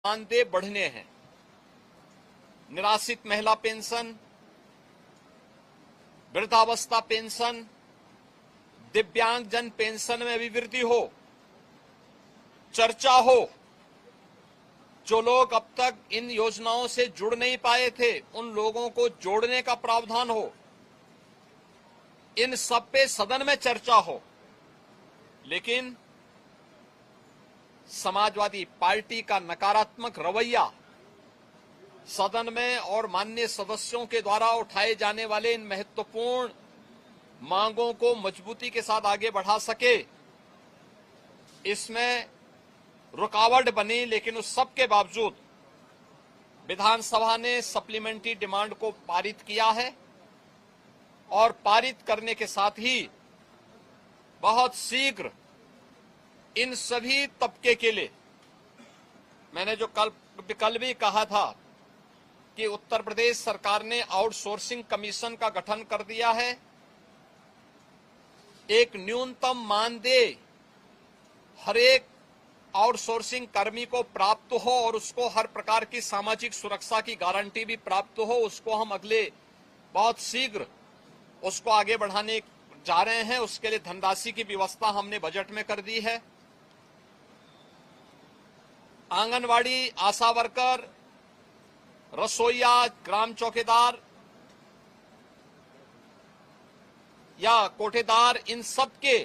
मानदेय बढ़ने हैं। निराश्रित महिला पेंशन, वृद्धावस्था पेंशन, दिव्यांगजन पेंशन में भी वृद्धि हो, चर्चा हो। जो लोग अब तक इन योजनाओं से जुड़ नहीं पाए थे, उन लोगों को जोड़ने का प्रावधान हो। इन सब पे सदन में चर्चा हो। लेकिन समाजवादी पार्टी का नकारात्मक रवैया सदन में और माननीय सदस्यों के द्वारा उठाए जाने वाले इन महत्वपूर्ण मांगों को मजबूती के साथ आगे बढ़ा सके, इसमें रुकावट बनी। लेकिन उस सब के बावजूद विधानसभा ने सप्लीमेंट्री डिमांड को पारित किया है और पारित करने के साथ ही बहुत शीघ्र इन सभी तबके के लिए, मैंने जो कल भी कहा था कि उत्तर प्रदेश सरकार ने आउटसोर्सिंग कमीशन का गठन कर दिया है। एक न्यूनतम मानदेय हर एक आउटसोर्सिंग कर्मी को प्राप्त हो और उसको हर प्रकार की सामाजिक सुरक्षा की गारंटी भी प्राप्त हो, उसको हम अगले बहुत शीघ्र उसको आगे बढ़ाने जा रहे हैं। उसके लिए धनराशि की व्यवस्था हमने बजट में कर दी है। आंगनवाड़ी, आशा वर्कर, रसोईया, ग्राम चौकीदार या कोठेदार, इन सब के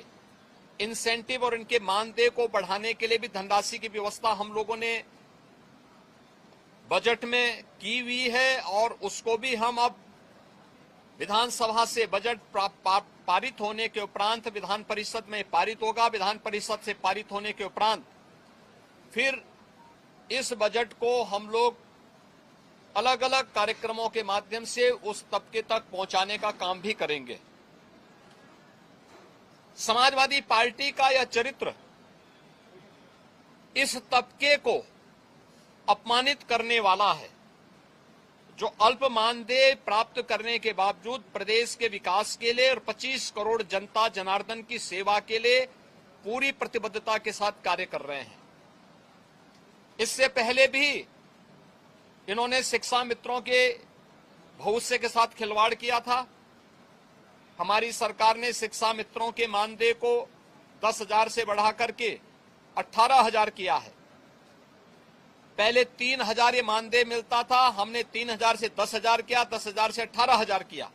इंसेंटिव और इनके मानदेय को बढ़ाने के लिए भी धनराशि की व्यवस्था हम लोगों ने बजट में की हुई है और उसको भी हम अब विधानसभा से बजट पारित होने के उपरांत विधान परिषद में पारित होगा। विधान परिषद से पारित होने के उपरांत फिर इस बजट को हम लोग अलग अलग कार्यक्रमों के माध्यम से उस तबके तक पहुंचाने का काम भी करेंगे। समाजवादी पार्टी का यह चरित्र इस तबके को अपमानित करने वाला है, जो अल्प मानदेय प्राप्त करने के बावजूद प्रदेश के विकास के लिए और 25 करोड़ जनता जनार्दन की सेवा के लिए पूरी प्रतिबद्धता के साथ कार्य कर रहे हैं। इससे पहले भी इन्होंने शिक्षा मित्रों के भविष्य के साथ खिलवाड़ किया था। हमारी सरकार ने शिक्षा मित्रों के मानदेय को 10,000 से बढ़ाकर के 18,000 किया है। पहले 3,000 ये मानदेय मिलता था, हमने 3,000 से 10,000 किया, 10,000 से 18,000 किया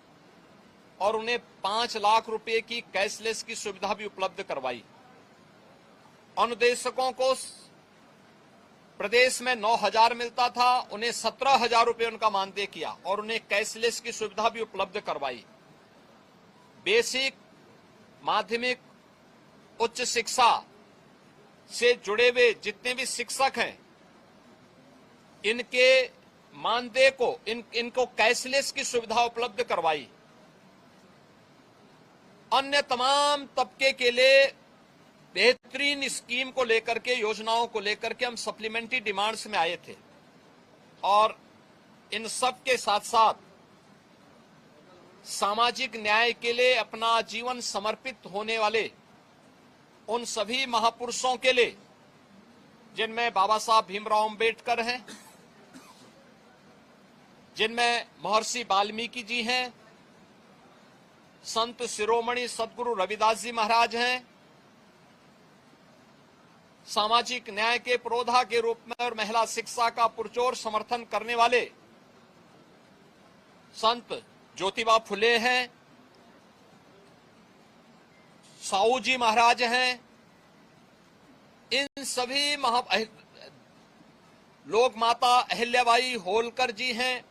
और उन्हें 5 लाख रुपए की कैशलेस की सुविधा भी उपलब्ध करवाई। अनुदेशकों को प्रदेश में 9,000 मिलता था, उन्हें 17,000 रुपए उनका मानदेय किया और उन्हें कैशलेस की सुविधा भी उपलब्ध करवाई। बेसिक, माध्यमिक, उच्च शिक्षा से जुड़े हुए जितने भी शिक्षक हैं, इनके मानदेय को इनको कैशलेस की सुविधा उपलब्ध करवाई। अन्य तमाम तबके के लिए बेहतरीन स्कीम को लेकर के, योजनाओं को लेकर के हम सप्लीमेंट्री डिमांड्स में आए थे और इन सब के साथ साथ सामाजिक न्याय के लिए अपना जीवन समर्पित होने वाले उन सभी महापुरुषों के लिए, जिनमें बाबा साहब भीमराव अंबेडकर हैं, जिनमें महर्षि वाल्मीकि जी हैं, संत शिरोमणि सदगुरु रविदास जी महाराज हैं, सामाजिक न्याय के पुरोधा के रूप में और महिला शिक्षा का पुरजोर समर्थन करने वाले संत ज्योतिबा फुले हैं, साहू जी महाराज हैं। इन सभी लोक माता अहिल्याबाई होलकर जी हैं।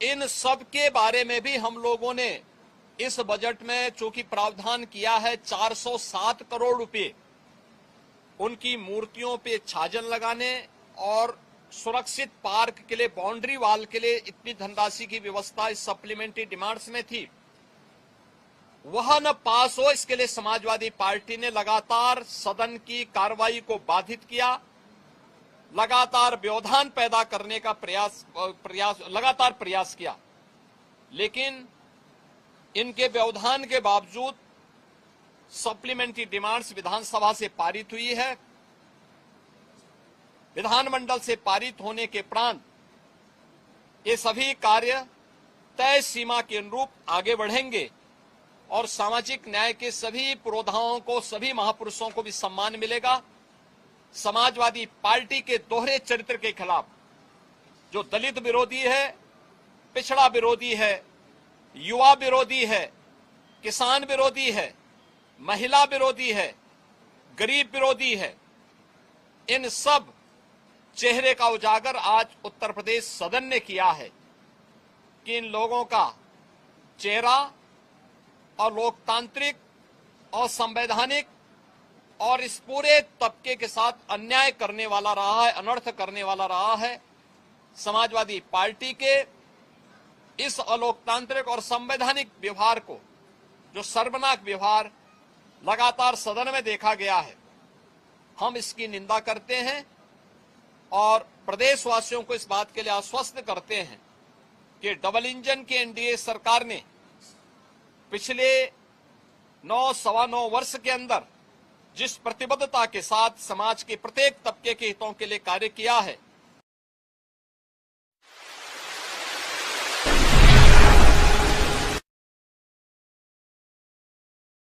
इन सब के बारे में भी हम लोगों ने इस बजट में चूंकि प्रावधान किया है 407 करोड़ रुपए उनकी मूर्तियों पे छाजन लगाने और सुरक्षित पार्क के लिए, बाउंड्री वाल के लिए इतनी धनराशि की व्यवस्था इस सप्लीमेंट्री डिमांड्स में थी, वह न पास हो, इसके लिए समाजवादी पार्टी ने लगातार सदन की कार्रवाई को बाधित किया, लगातार व्यवधान पैदा करने का लगातार प्रयास किया। लेकिन इनके व्यवधान के बावजूद सप्लीमेंट्री डिमांड्स विधानसभा से पारित हुई है विधानमंडल से पारित होने के उपरांत ये सभी कार्य तय सीमा के अनुरूप आगे बढ़ेंगे और सामाजिक न्याय के सभी पुरोधाओं को, सभी महापुरुषों को भी सम्मान मिलेगा। समाजवादी पार्टी के दोहरे चरित्र के खिलाफ, जो दलित विरोधी है, पिछड़ा विरोधी है, युवा विरोधी है, किसान विरोधी है, महिला विरोधी है, गरीब विरोधी है, इन सब चेहरे का उजागर आज उत्तर प्रदेश सदन ने किया है कि इन लोगों का चेहरा और लोकतांत्रिक और संवैधानिक और इस पूरे तबके के साथ अन्याय करने वाला रहा है, अनर्थ करने वाला रहा है। समाजवादी पार्टी के इस अलोकतांत्रिक और संवैधानिक व्यवहार को, जो सर्वनाक व्यवहार लगातार सदन में देखा गया है, हम इसकी निंदा करते हैं और प्रदेशवासियों को इस बात के लिए आश्वस्त करते हैं कि डबल इंजन की एनडीए सरकार ने पिछले 9-9.25 वर्ष के अंदर जिस प्रतिबद्धता के साथ समाज के प्रत्येक तबके के हितों के लिए कार्य किया है,